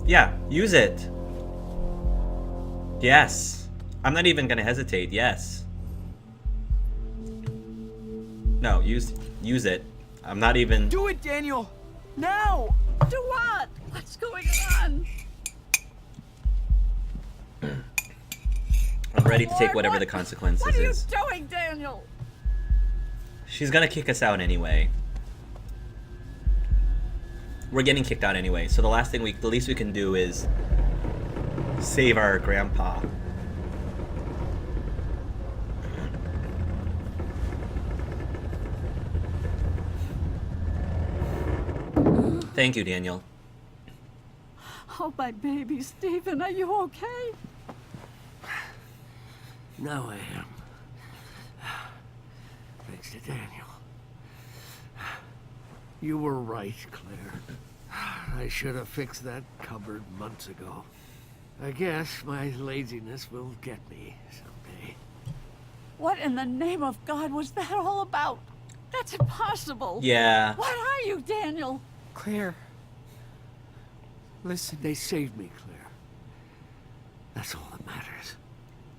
Yeah, use it. Yes. I'm not even gonna hesitate. Yes. No, use it. I'm not even. Do it, Daniel! Now! Do what? What's going on? I'm ready to take Lord, whatever what? the consequences What are you is. doing, Daniel? She's gonna kick us out anyway. We're getting kicked out anyway, so the least we can do is save our grandpa. Thank you, Daniel. Oh, my baby, Stephen, are you okay? Now I am. Thanks to Daniel. You were right, Claire. I should have fixed that cupboard months ago. I guess my laziness will get me someday. What in the name of God was that all about? That's impossible. Yeah. What are you, Daniel? Claire. Listen. They saved me, Claire. That's all that matters.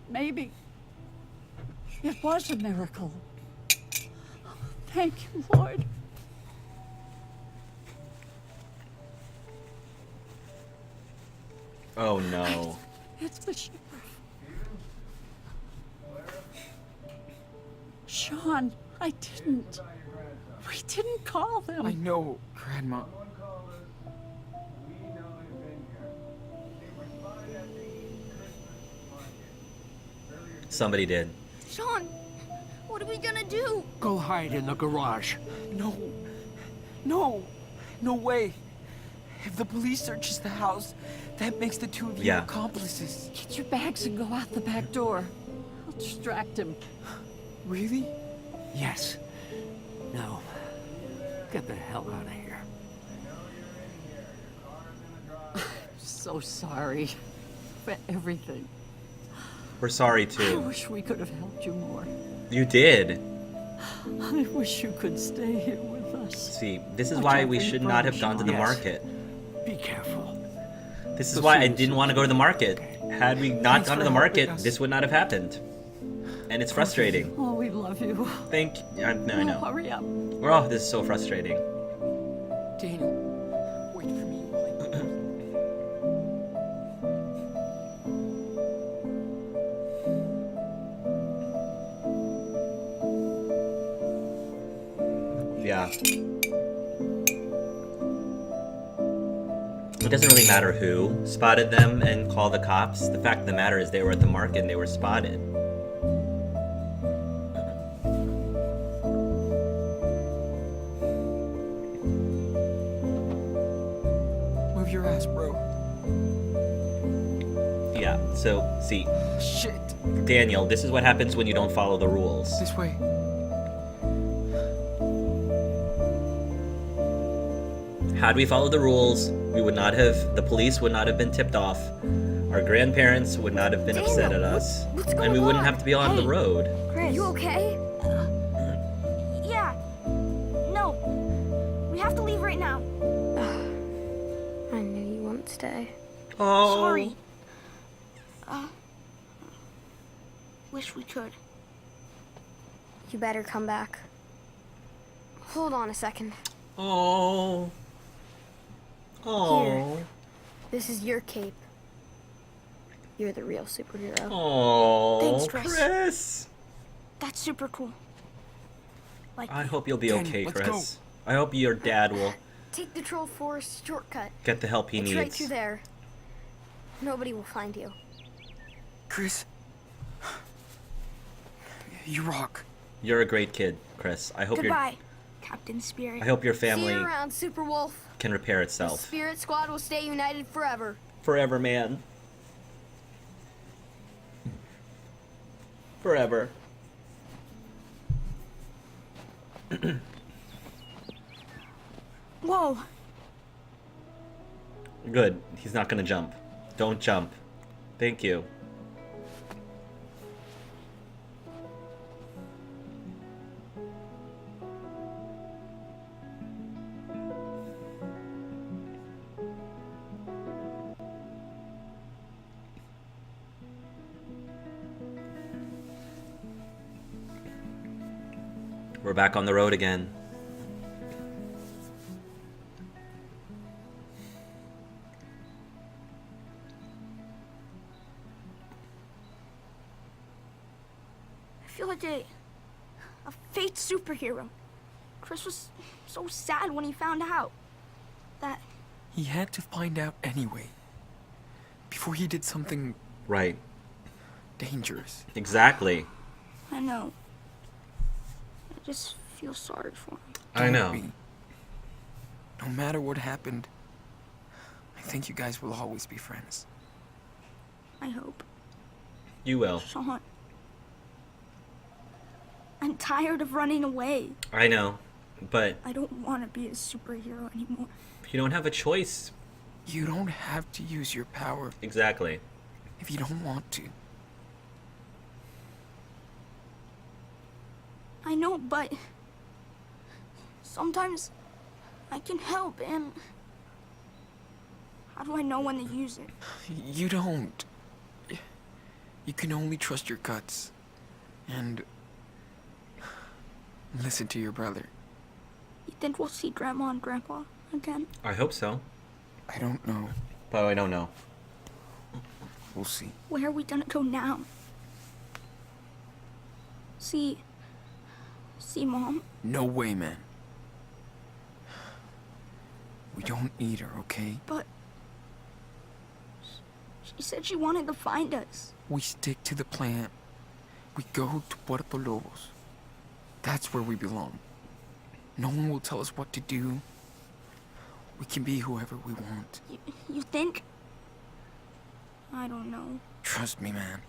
Maybe it was a miracle. Thank you, Lord. Oh no. It's the sheriff. Sean, I didn't. We didn't call them. I know, Grandma. Somebody did. Sean, what are we gonna do? Go hide in the garage. No. No. No way. If the police searches the house, that makes the two of you Yeah. accomplices. Get your bags and go out the back door. I'll distract him. Really? Yes. Now, get the hell out of here. So sorry for everything. We're sorry I too. wish we could have helped you more. You did. I wish you could stay here with us. See, this is Watch why out we for your should brother, not have gone to the Yes. market. Be careful. This is Go why see I this. didn't want to go to the market. Had we not Thanks gone to for the helping market, us. this would not have happened. And it's frustrating. Oh, we love you. I know. Hurry up. Oh, this is so frustrating. Daniel, wait for me while I Yeah. It doesn't really matter who spotted them and called the cops. The fact of the matter is they were at the market and they were spotted. move your ass, bro. Yeah, so, see, Shit. Daniel, this is what happens when you don't follow the rules. This way. Had we followed the rules, the police would not have been tipped off. Our grandparents would not have been Daniel, upset at us. what's And going we wouldn't on? have to be on the Hey. road. Chris. You okay? Yeah. No. We have to leave right now. I knew you wouldn't stay. Oh. Sorry. Wish we could. You better come back. Hold on a second. Oh. Oh. This is your cape. You're the real superhero. Oh. Thanks, Chris. Chris. That's super cool. Like, I hope you'll be Daniel, okay, let's Chris. I hope your dad will Take the Troll Forest shortcut. get the help he It's needs. right through there. Nobody will find you. Chris. You rock. You're a great kid, Chris. I hope goodbye, Captain Spirit. I hope your See family you around, Super Wolf. can repair The itself. Spirit Squad will stay united forever. Forever, man. Forever. Whoa. Good. He's not gonna jump. Don't jump. Thank you. We're back on the road again. I feel like a fake superhero. Chris was so sad when he found out that He had to find out anyway. Before he did something Right. dangerous. Exactly. I know. I just feel sorry for him. I know. Don't be. No matter what happened, I think you guys will always be friends. I hope. You will. Sean. I'm tired of running away. I know. But I don't want to be a superhero anymore. you don't have a choice. You don't have to use your power Exactly. if you don't want to. I know, but sometimes I can help, and how do I know when to use it? You don't. You can only trust your guts. And listen to your brother. You think we'll see Grandma and Grandpa again? I hope so. I don't know. But I don't know. We'll see. Where are we gonna go now? See Mom? No way, man. We don't need her, okay? But she said she wanted to find us. We stick to the plan. We go to Puerto Lobos. That's where we belong. No one will tell us what to do. We can be whoever we want. You think? I don't know. Trust me, man.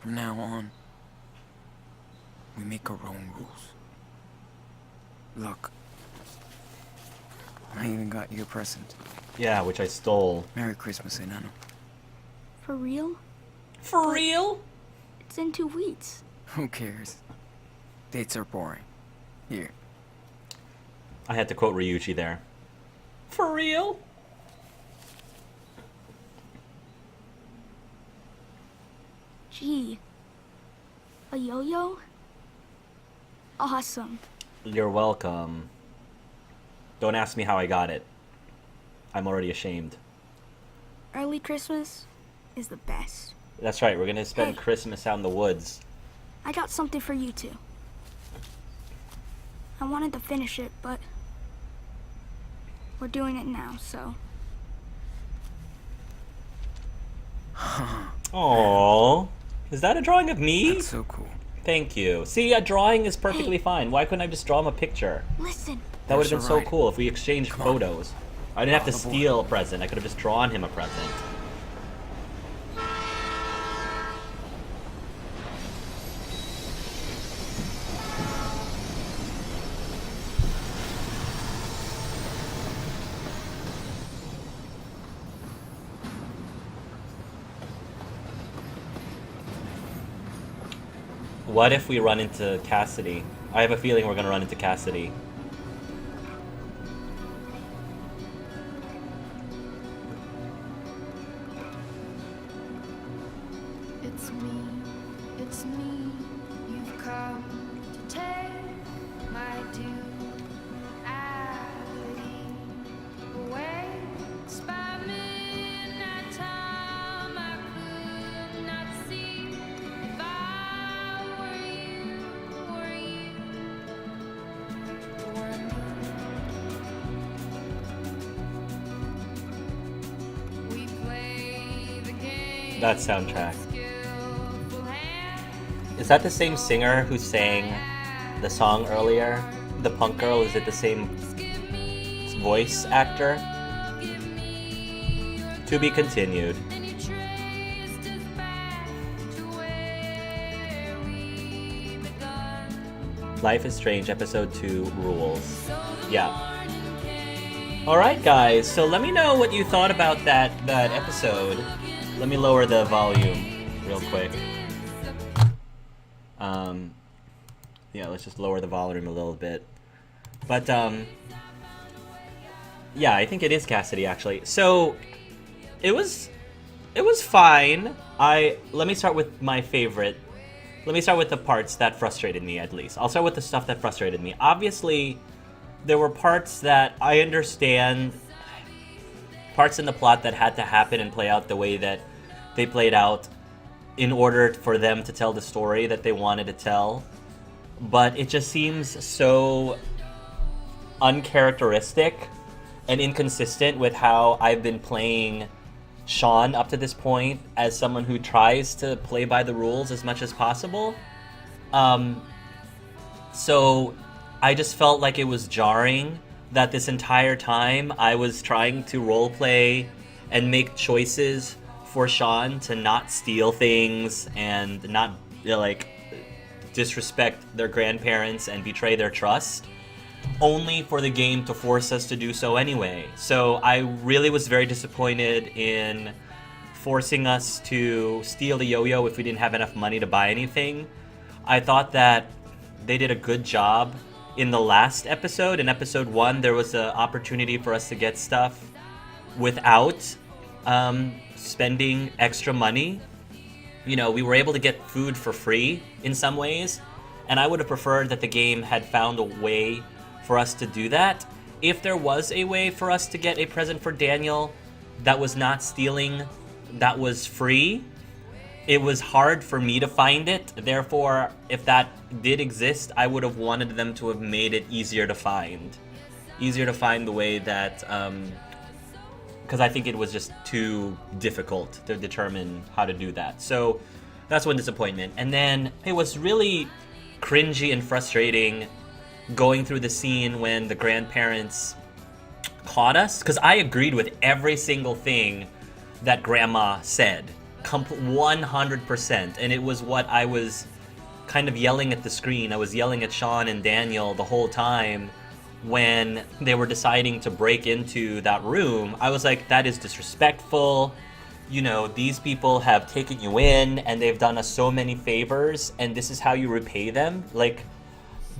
From now on, we make our own rules. Look, I even got you a present. Yeah, which I stole. Merry Christmas, Enano. For real? For real? It's in 2 weeks. Who cares? Dates are boring. Here. I had to quote Ryuichi there. For real? Gee. A yo-yo? Awesome. You're welcome. Don't ask me how I got it. I'm already ashamed. Early Christmas is the best. That's right, we're gonna spend Hey. Christmas out in the woods. I got something for you too. I wanted to finish it, but we're doing it now, so. Aww. Is that a drawing of me? That's so cool. Thank you. See, a drawing is perfectly Hey. fine. Why couldn't I just draw him a picture? Listen. That would have been That's so alright. cool if we exchanged Come on. photos. I didn't have to On the board. steal a present. I could have just drawn him a present. What if we run into Cassidy? I have a feeling we're gonna run into Cassidy. It's me, you've come to take my duality away. It's by midnight time I could not see if I were you, were me. We play the game. That soundtrack. Is that the same singer who sang the song earlier? The punk girl? Is it the same voice actor? To be continued. Life is Strange, Episode 2 rules. Yeah. Alright guys, so let me know what you thought about that episode. Let me lower the volume real quick. Yeah, let's just lower the volume a little bit. But, yeah, I think it is Cassidy, actually. So, it was fine. Let me start with my favorite let me start with the parts that frustrated me, at least. I'll start with the stuff that frustrated me. Obviously, there were parts that I understand, parts in the plot that had to happen and play out the way that they played out in order for them to tell the story that they wanted to tell. But it just seems so uncharacteristic and inconsistent with how I've been playing Sean up to this point as someone who tries to play by the rules as much as possible. So I just felt like it was jarring that this entire time I was trying to roleplay and make choices for Sean to not steal things and not, like, disrespect their grandparents and betray their trust, only for the game to force us to do so anyway. So I really was very disappointed in forcing us to steal the yo-yo if we didn't have enough money to buy anything. I thought that they did a good job in the last episode. In episode 1, there was an opportunity for us to get stuff without spending extra money. You know, we were able to get food for free in some ways, and I would have preferred that the game had found a way for us to do that. If there was a way for us to get a present for Daniel that was not stealing, that was free, it was hard for me to find it. Therefore, if that did exist, I would have wanted them to have made it easier to find. Easier to find the way that, because I think it was just too difficult to determine how to do that. So that's one disappointment. And then it was really cringy and frustrating going through the scene when the grandparents caught us, because I agreed with every single thing that Grandma said, 100%, and it was what I was kind of yelling at the screen. I was yelling at Sean and Daniel the whole time when they were deciding to break into that room. I was like, that is disrespectful. You know, these people have taken you in and they've done us so many favors, and this is how you repay them. Like,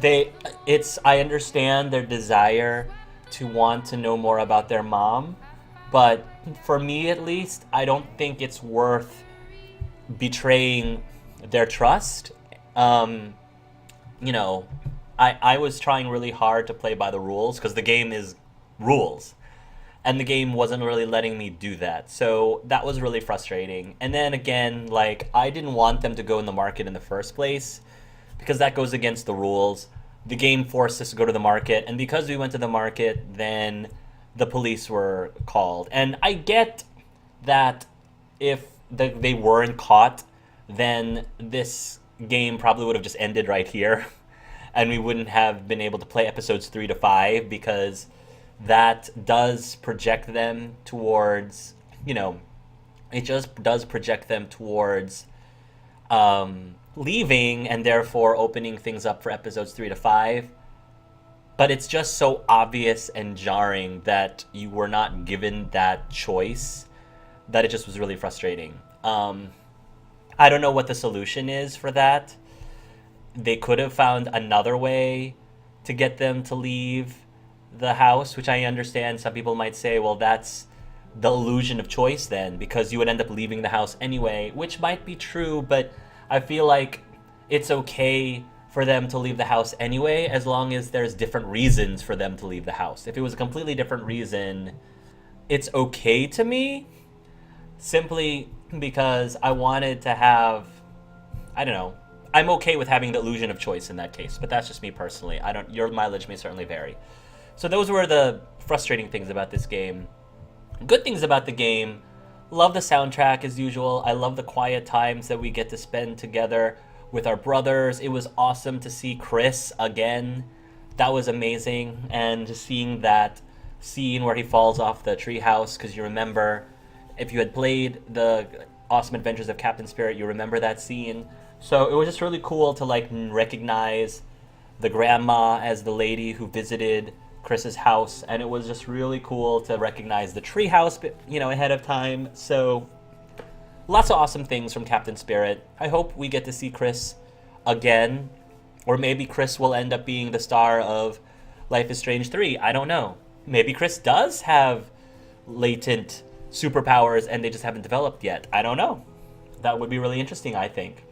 I understand their desire to want to know more about their mom, but for me at least, I don't think it's worth betraying their trust. You know, I was trying really hard to play by the rules, because the game is rules, and the game wasn't really letting me do that. So that was really frustrating. And then again, like, I didn't want them to go in the market in the first place, because that goes against the rules. The game forced us to go to the market, and because we went to the market, then the police were called. And I get that if they weren't caught, then this game probably would have just ended right here, and we wouldn't have been able to play episodes 3 to 5, because that does project them towards, you know, it just does project them towards leaving, and therefore opening things up for episodes 3 to 5. But it's just so obvious and jarring that you were not given that choice that it just was really frustrating. I don't know what the solution is for that. They could have found another way to get them to leave the house, which I understand some people might say, well, that's the illusion of choice then, because you would end up leaving the house anyway, which might be true, but I feel like it's okay for them to leave the house anyway, as long as there's different reasons for them to leave the house. If it was a completely different reason, it's okay to me, simply because I wanted to have, I don't know, I'm okay with having the illusion of choice in that case, but that's just me personally. Your mileage may certainly vary. So those were the frustrating things about this game. Good things about the game: love the soundtrack as usual. I love the quiet times that we get to spend together with our brothers. It was awesome to see Chris again. That was amazing. And just seeing that scene where he falls off the treehouse, because you remember, if you had played the Awesome Adventures of Captain Spirit, you remember that scene. So it was just really cool to, like, recognize the grandma as the lady who visited Chris's house, and it was just really cool to recognize the treehouse, you know, ahead of time. So lots of awesome things from Captain Spirit. I hope we get to see Chris again, or maybe Chris will end up being the star of Life is Strange 3. I don't know. Maybe Chris does have latent superpowers and they just haven't developed yet. I don't know. That would be really interesting, I think.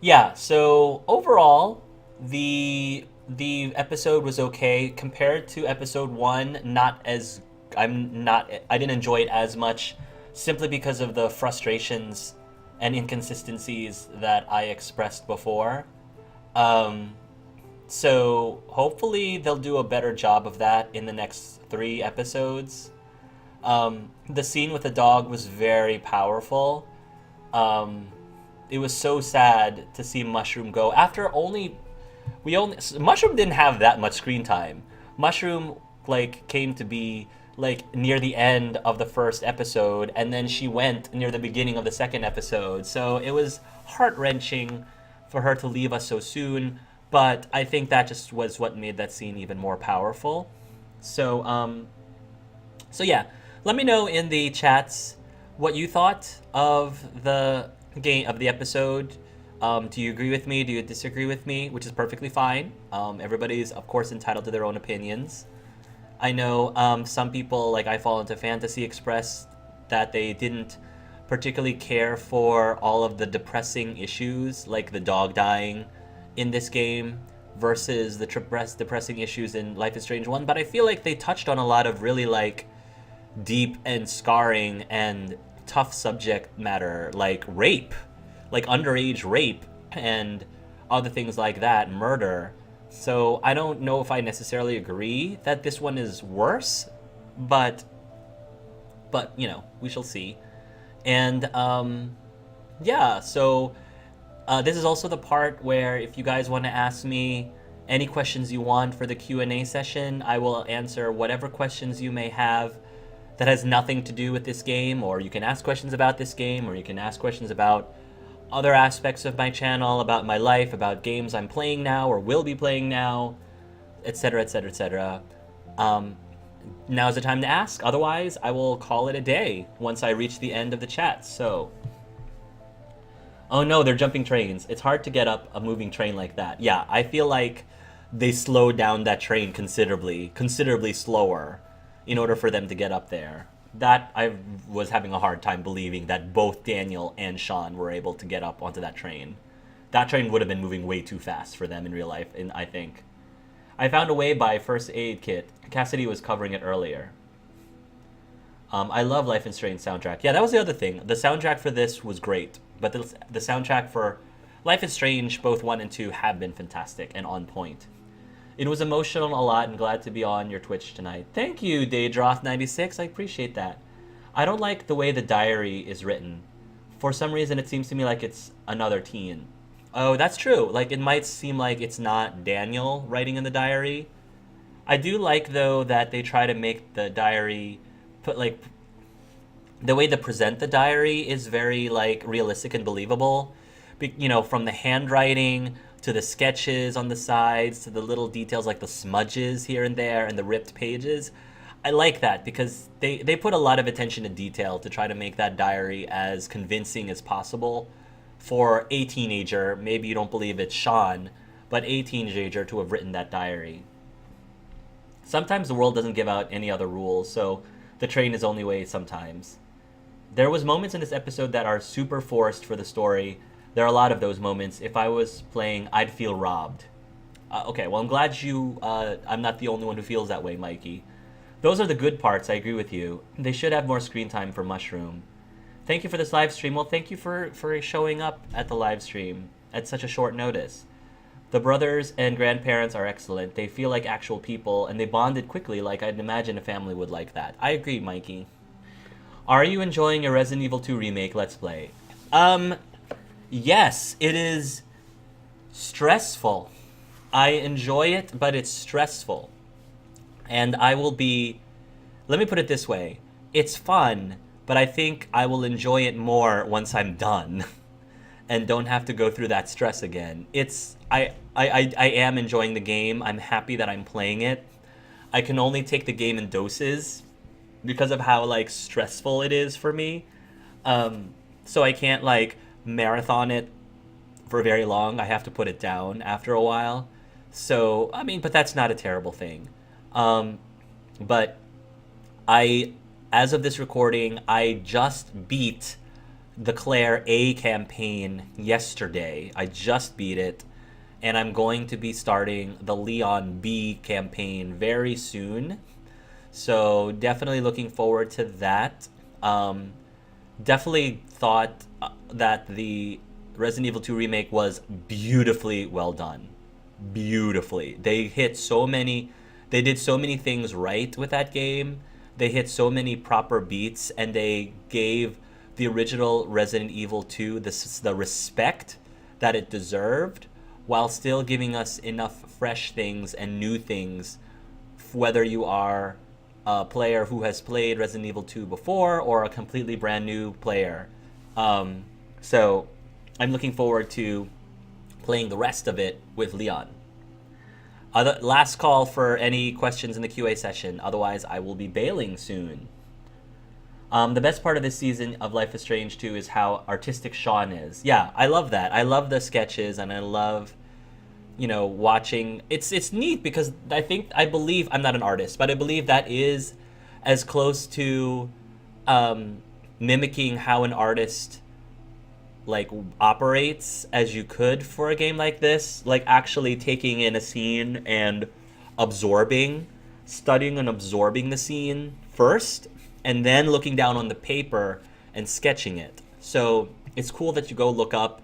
Yeah, so overall, the episode was okay compared to episode 1. I didn't enjoy it as much, simply because of the frustrations and inconsistencies that I expressed before. So hopefully they'll do a better job of that in the next 3 episodes. The scene with the dog was very powerful. It was so sad to see Mushroom go after Mushroom didn't have that much screen time. Mushroom came to be near the end of the first episode, and then she went near the beginning of the second episode. So it was heart-wrenching for her to leave us so soon, but I think that just was what made that scene even more powerful. So yeah, let me know in the chats what you thought of the episode. Do you agree with me? Do you disagree with me? Which is perfectly fine. Everybody's, of course, entitled to their own opinions. I know some people, like I Fall Into Fantasy, expressed that they didn't particularly care for all of the depressing issues, like the dog dying in this game, versus the depressing issues in Life is Strange 1. But I feel like they touched on a lot of really deep and scarring and tough subject matter, like rape, like underage rape and other things like that, murder. So I don't know if I necessarily agree that this one is worse, but we shall see. And yeah, so this is also the part where if you guys want to ask me any questions you want for the Q&A session, I will answer whatever questions you may have that has nothing to do with this game, or you can ask questions about this game, or you can ask questions about other aspects of my channel, about my life, about games I'm playing now or will be playing now, etc, etc, etc. Now's the time to ask. Otherwise, I will call it a day once I reach the end of the chat. So, oh no, they're jumping trains. It's hard to get up a moving train like that. Yeah, I feel like they slowed down that train considerably slower in order for them to get up there. That I was having a hard time believing that both Daniel and Sean were able to get up onto that train. That train would have been moving way too fast for them in real life, and I think. I found a way by First Aid Kit. Cassidy was covering it earlier. I love Life is Strange soundtrack. Yeah, that was the other thing. The soundtrack for this was great, but the soundtrack for Life is Strange, both 1 and 2, have been fantastic and on point. It was emotional a lot, and glad to be on your Twitch tonight. Thank you, Daydroth96. I appreciate that. I don't like the way the diary is written. For some reason, it seems to me like it's another teen. Oh, that's true. It might seem like it's not Daniel writing in the diary. I do like, though, that they try to make the diary the way they present the diary is very realistic and believable. From the handwriting to the sketches on the sides, to the little details like the smudges here and there and the ripped pages. I like that because they put a lot of attention to detail to try to make that diary as convincing as possible for a teenager. Maybe you don't believe it's Sean, but a teenager to have written that diary. Sometimes the world doesn't give out any other rules, so the train is only way sometimes. There was moments in this episode that are super forced for the story. There are a lot of those moments. If I was playing, I'd feel robbed. Okay, well, I'm glad I'm not the only one who feels that way, Mikey. Those are the good parts, I agree with you. They should have more screen time for Mushroom. Thank you for this live stream. Well, thank you for showing up at the live stream at such a short notice. The brothers and grandparents are excellent. They feel like actual people, and they bonded quickly like I'd imagine a family would like that. I agree, Mikey. Are you enjoying your Resident Evil 2 remake Let's Play? Yes, it is stressful. I enjoy it, but it's stressful. And let me put it this way. It's fun, but I think I will enjoy it more once I'm done and don't have to go through that stress again. I am enjoying the game. I'm happy that I'm playing it. I can only take the game in doses because of how stressful it is for me. So I can't marathon it for very long. I have to put it down after a while. So, but that's not a terrible thing. But as of this recording, I just beat the Claire A campaign yesterday. I just beat it, and I'm going to be starting the Leon B campaign very soon. So definitely looking forward to that. Definitely thought that the Resident Evil 2 remake was beautifully well done. Beautifully. They did so many things right with that game. They hit so many proper beats, and they gave the original Resident Evil 2 the respect that it deserved, while still giving us enough fresh things and new things, whether you are a player who has played Resident Evil 2 before or a completely brand new player. So I'm looking forward to playing the rest of it with Leon. Last call for any questions in the QA session. Otherwise, I will be bailing soon. The best part of this season of Life is Strange 2 is how artistic Sean is. Yeah, I love that. I love the sketches, and I love, watching. It's neat because I believe, I'm not an artist, but I believe that is as close to mimicking how an artist operates as you could for a game like this. Actually taking in a scene and studying and absorbing the scene first, and then looking down on the paper and sketching it. So it's cool that you go look up,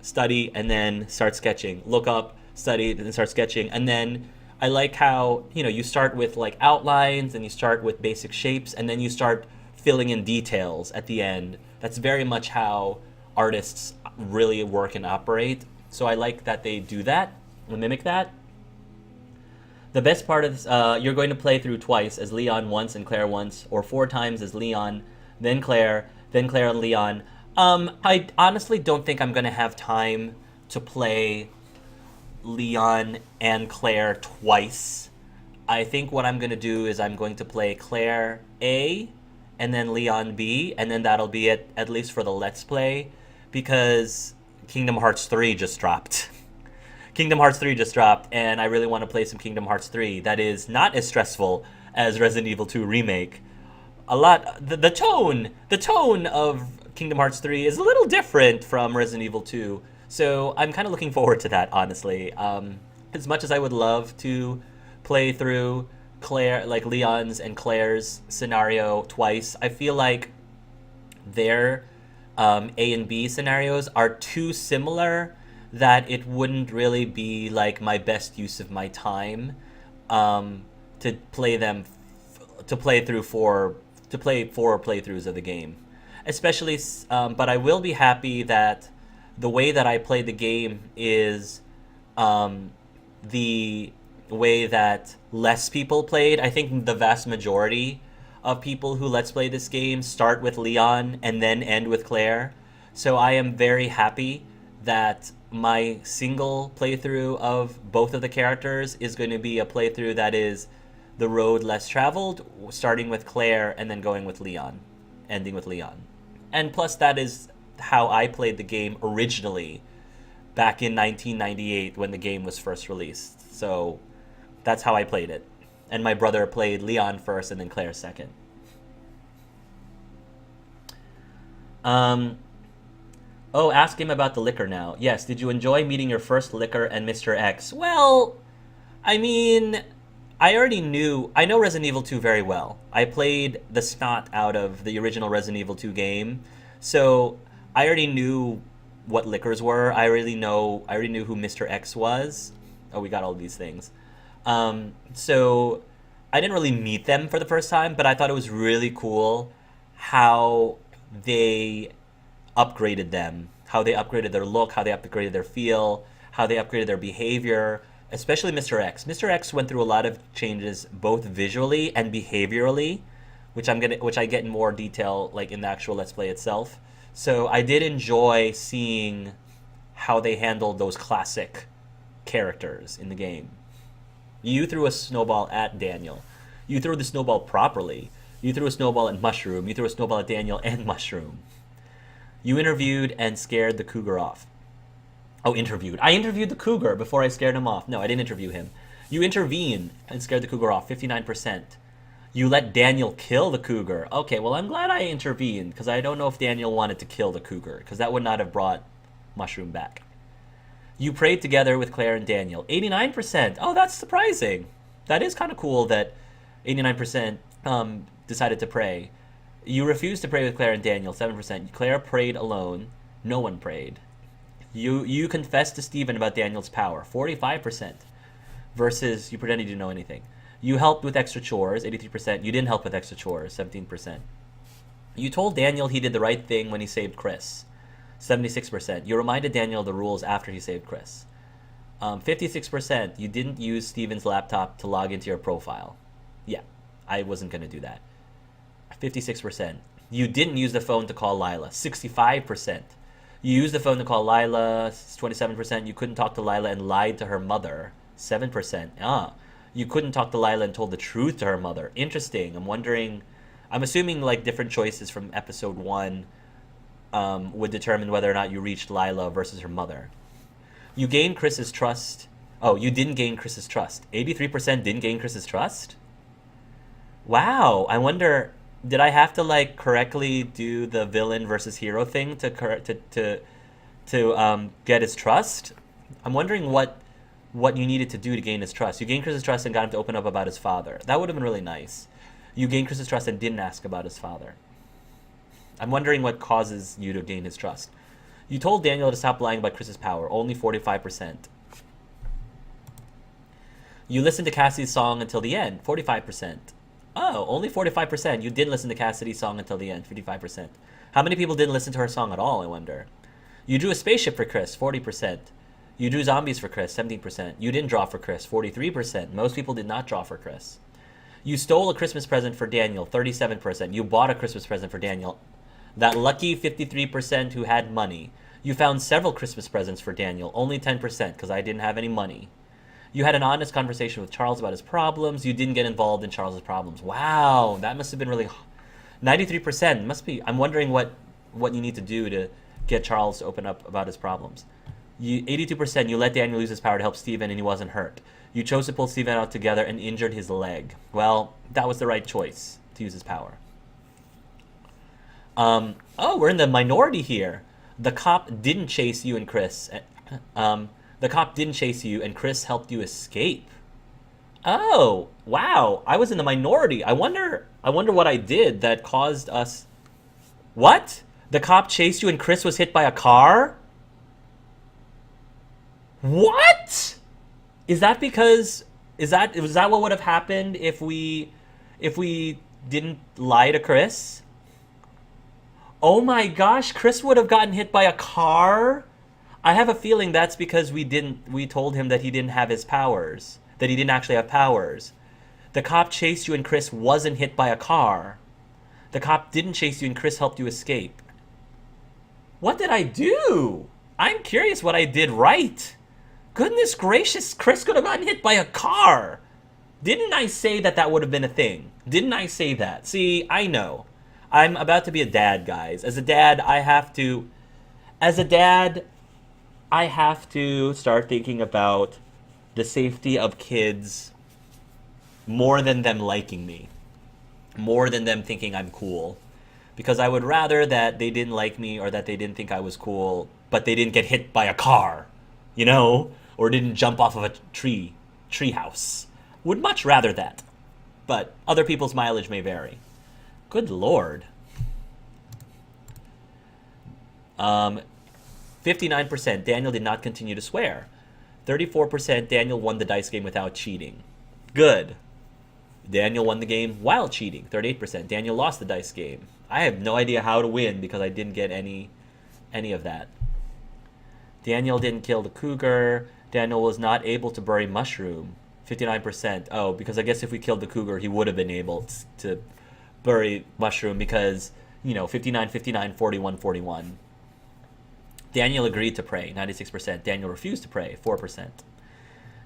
study, and then start sketching. Look up, study, and then start sketching. And then I like how, you start with outlines, and you start with basic shapes, and then you start filling in details at the end. That's very much how artists really work and operate. So I like that they do that, and mimic that. The best part of this, you're going to play through twice, as Leon once and Claire once, or 4 times as Leon, then Claire and Leon. I honestly don't think I'm going to have time to play Leon and Claire twice. I think what I'm going to do is I'm going to play Claire A and then Leon B, and then that'll be it, at least for the Let's Play, because Kingdom Hearts 3 just dropped. Kingdom Hearts 3 just dropped, and I really want to play some Kingdom Hearts 3. That is not as stressful as Resident Evil 2 Remake. The tone of Kingdom Hearts 3 is a little different from Resident Evil 2. So I'm kind of looking forward to that, honestly. As much as I would love to play through Leon's and Claire's scenario twice, I feel like their A and B scenarios are too similar that it wouldn't really be my best use of my time to play four playthroughs of the game, especially. But I will be happy that the way that I play the game is the way that less people played. I think the vast majority of people who Let's Play this game start with Leon and then end with Claire. So I am very happy that my single playthrough of both of the characters is going to be a playthrough that is the road less traveled, starting with Claire and then going with Leon, ending with Leon. And plus, that is how I played the game originally back in 1998 when the game was first released. So that's how I played it. And my brother played Leon first and then Claire second. Ask him about the liquor now. Yes, did you enjoy meeting your first liquor and Mr. X? Well, I mean, I know Resident Evil 2 very well. I played the snot out of the original Resident Evil 2 game, so I already knew what liquors were. I already knew who Mr. X was. Oh, we got all these things. So I didn't really meet them for the first time, but I thought it was really cool how they upgraded them, how they upgraded their look, how they upgraded their feel, how they upgraded their behavior, especially Mr. X. Mr. X went through a lot of changes both visually and behaviorally, which I get in more detail in the actual Let's Play itself. So I did enjoy seeing how they handled those classic characters in the game. You threw a snowball at Daniel. You threw the snowball properly. You threw a snowball at Mushroom. You threw a snowball at Daniel and Mushroom. You interviewed and scared the cougar off. Oh, interviewed. I interviewed the cougar before I scared him off. No, I didn't interview him. You intervened and scared the cougar off, 59%. You let Daniel kill the cougar. Okay, well, I'm glad I intervened, because I don't know if Daniel wanted to kill the cougar, because that would not have brought Mushroom back. You prayed together with Claire and Daniel. 89%. Oh, that's surprising. That is kind of cool that 89% decided to pray. You refused to pray with Claire and Daniel. 7%. Claire prayed alone. No one prayed. You confessed to Stephen about Daniel's power. 45%. Versus you pretended you didn't know anything. You helped with extra chores. 83%. You didn't help with extra chores. 17%. You told Daniel he did the right thing when he saved Chris. 76%. You reminded Daniel of the rules after he saved Chris. 56%. You didn't use Steven's laptop to log into your profile. Yeah, I wasn't going to do that. 56%. You didn't use the phone to call Lila. 65%. You used the phone to call Lila. 27%. You couldn't talk to Lila and lied to her mother. 7%. You couldn't talk to Lila and told the truth to her mother. Interesting. I'm assuming like different choices from episode 1 would determine whether or not you reached Lila versus her mother. You gained Chris's trust. Oh, you didn't gain Chris's trust. 83% didn't gain Chris's trust? Wow. I wonder, did I have to like correctly do the villain versus hero thing to get his trust? I'm wondering what you needed to do to gain his trust. You gained Chris's trust and got him to open up about his father. That would have been really nice. You gained Chris's trust and didn't ask about his father. I'm wondering what causes you to gain his trust. You told Daniel to stop lying about Chris's power. Only 45%. You listened to Cassidy's song until the end. 45%. Oh, only 45%. You did listen to Cassidy's song until the end. 55%. How many people didn't listen to her song at all, I wonder? You drew a spaceship for Chris. 40%. You drew zombies for Chris. 17%. You didn't draw for Chris. 43%. Most people did not draw for Chris. You stole a Christmas present for Daniel. 37%. You bought a Christmas present for Daniel. That lucky 53% who had money. You found several Christmas presents for Daniel. Only 10% because I didn't have any money. You had an honest conversation with Charles about his problems. You didn't get involved in Charles's problems. Wow, that must have been really... 93% must be... I'm wondering what you need to do to get Charles to open up about his problems. 82%, you let Daniel use his power to help Steven and he wasn't hurt. You chose to pull Steven out together and injured his leg. Well, that was the right choice to use his power. Oh, we're in the minority here. The cop didn't chase you and Chris. The cop didn't chase you and Chris helped you escape. Oh, wow. I was in the minority. I wonder what I did that caused us... What? The cop chased you and Chris was hit by a car? What? Is that because... Was that what would have happened if we didn't lie to Chris? Oh my gosh, Chris would have gotten hit by a car? I have a feeling that's because we told him that he didn't have his powers. That he didn't actually have powers. The cop chased you and Chris wasn't hit by a car. The cop didn't chase you and Chris helped you escape. What did I do? I'm curious what I did right. Goodness gracious, Chris could have gotten hit by a car. Didn't I say that would have been a thing? Didn't I say that? See, I know. I'm about to be a dad, guys. As a dad, I have to start thinking about the safety of kids more than them liking me. More than them thinking I'm cool. Because I would rather that they didn't like me or that they didn't think I was cool, but they didn't get hit by a car, you know? Or didn't jump off of a tree house. Would much rather that. But other people's mileage may vary. Good lord. 59%, Daniel did not continue to swear. 34%, Daniel won the dice game without cheating. Good. Daniel won the game while cheating. 38%, Daniel lost the dice game. I have no idea how to win because I didn't get any of that. Daniel didn't kill the cougar. Daniel was not able to bury Mushroom. 59%. Oh, because I guess if we killed the cougar, he would have been able to bury Mushroom because, 59, 59, 41, 41. Daniel agreed to pray. 96%. Daniel refused to pray. 4%.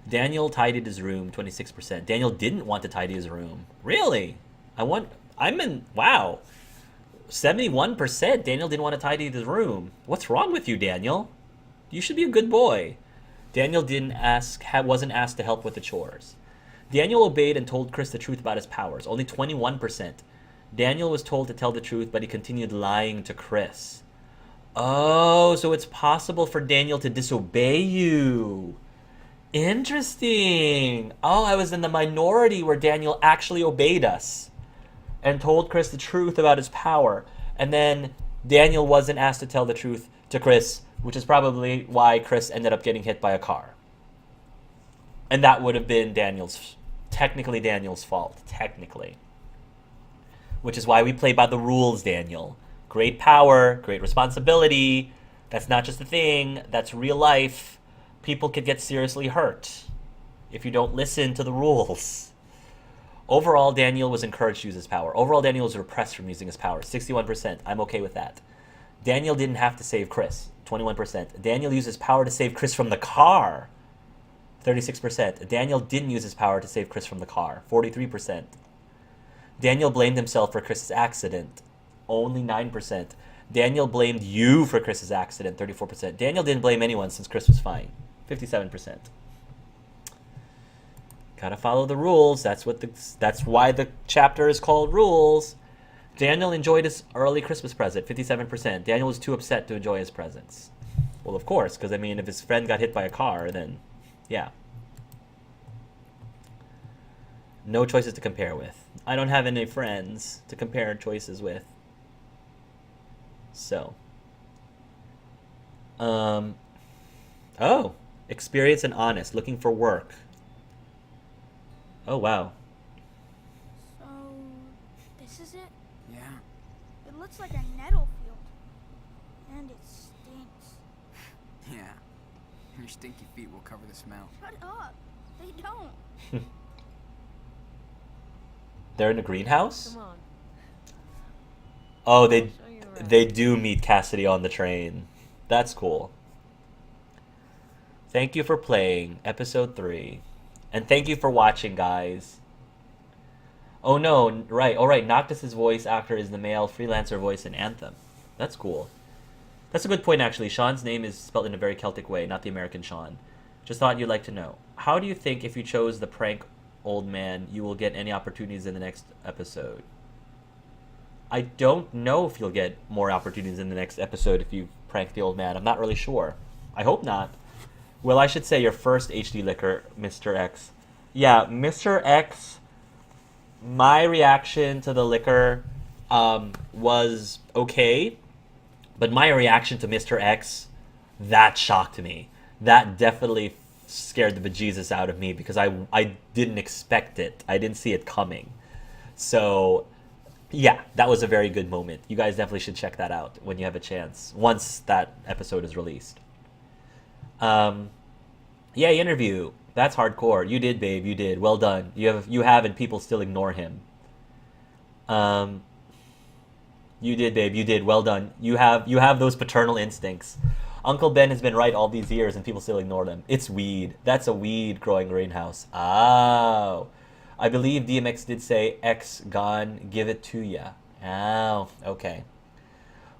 Daniel tidied his room. 26%. Daniel didn't want to tidy his room. Really? Wow. 71%. Daniel didn't want to tidy his room. What's wrong with you, Daniel? You should be a good boy. Daniel wasn't asked to help with the chores. Daniel obeyed and told Chris the truth about his powers. Only 21%. Daniel was told to tell the truth, but he continued lying to Chris. Oh, so it's possible for Daniel to disobey you. Interesting. Oh, I was in the minority where Daniel actually obeyed us and told Chris the truth about his power. And then Daniel wasn't asked to tell the truth to Chris, which is probably why Chris ended up getting hit by a car. And that would have been technically Daniel's fault. Technically. Which is why we play by the rules, Daniel. Great power, great responsibility. That's not just a thing, that's real life. People could get seriously hurt if you don't listen to the rules. Overall, Daniel was encouraged to use his power. Overall, Daniel was repressed from using his power. 61%. I'm okay with that. Daniel didn't have to save Chris. 21%. Daniel used his power to save Chris from the car. 36%. Daniel didn't use his power to save Chris from the car. 43%. Daniel blamed himself for Chris's accident. Only 9%. Daniel blamed you for Chris's accident. 34%. Daniel didn't blame anyone since Chris was fine. 57%. Gotta follow the rules. That's why the chapter is called Rules. Daniel enjoyed his early Christmas present. 57%. Daniel was too upset to enjoy his presents. Well, of course, because I mean, if his friend got hit by a car, then yeah. No choices to compare with. I don't have any friends to compare choices with. So. Oh. Experienced and honest. Looking for work. Oh, wow. So, this is it? Yeah. It looks like a nettle field. And it stinks. Yeah. Your stinky feet will cover the smell. Shut up. They don't. They're in a greenhouse? Come on. Oh, I'll show you around. they do meet Cassidy on the train. That's cool. Thank you for playing episode 3. And thank you for watching, guys. Oh no, right. Oh right, Noctis's voice actor is the male freelancer voice in Anthem. That's cool. That's a good point, actually. Sean's name is spelled in a very Celtic way, not the American Sean. Just thought you'd like to know. How do you think if you chose the prank old man, you will get any opportunities in the next episode? I don't know if you'll get more opportunities in the next episode if you prank the old man. I'm not really sure. I hope not. Well, I should say your first HD liquor, Mr. X. Yeah, Mr. X, my reaction to the liquor was okay. But my reaction to Mr. X, that shocked me. That definitely scared the bejesus out of me because I didn't expect it. I didn't see it coming. So, yeah, that was a very good moment. You guys definitely should check that out when you have a chance, once that episode is released. Yeah, interview. That's hardcore. You did, babe. You did. Well done. You have, and people still ignore him. You did, babe. You did. Well done. You have those paternal instincts. Uncle Ben has been right all these years, and people still ignore them. It's weed. That's a weed growing greenhouse. Oh. I believe DMX did say, X gone, give it to ya. Oh, okay.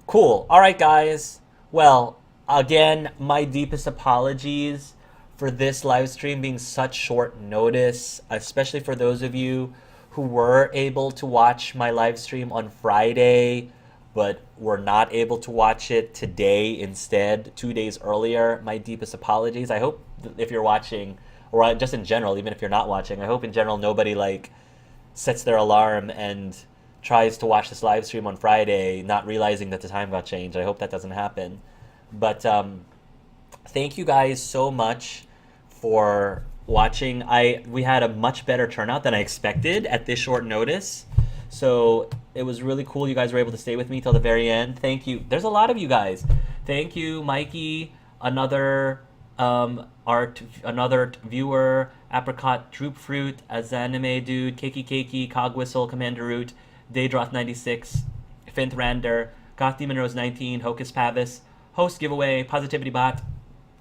Cool. All right, guys. Well, again, my deepest apologies for this live stream being such short notice, especially for those of you who were able to watch my live stream on Friday, but were not able to watch it today instead, 2 days earlier. My deepest apologies. I hope if you're watching, or just in general, even if you're not watching, I hope in general nobody sets their alarm and tries to watch this live stream on Friday, not realizing that the time got changed. I hope that doesn't happen. But thank you guys so much for watching. We had a much better turnout than I expected at this short notice. So it was really cool you guys were able to stay with me till the very end. Thank you. There's a lot of you guys. Thank you, Mikey, another another viewer, Apricot, Droop Fruit, Azanime Dude, Keiki, Cog Whistle, Commander Root, Daydroth96, Finth Rander, Goth Demon Rose 19, Hocus Pavis, Host Giveaway, Positivity Bot,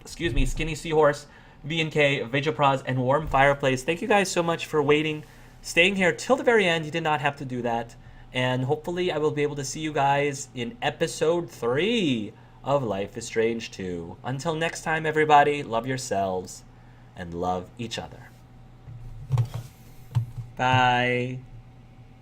Skinny Seahorse, V&K, Vijapraz, and Warm Fireplace. Thank you guys so much for waiting, staying here till the very end. You did not have to do that. And hopefully I will be able to see you guys in episode 3 of Life is Strange 2. Until next time, everybody, love yourselves and love each other. Bye.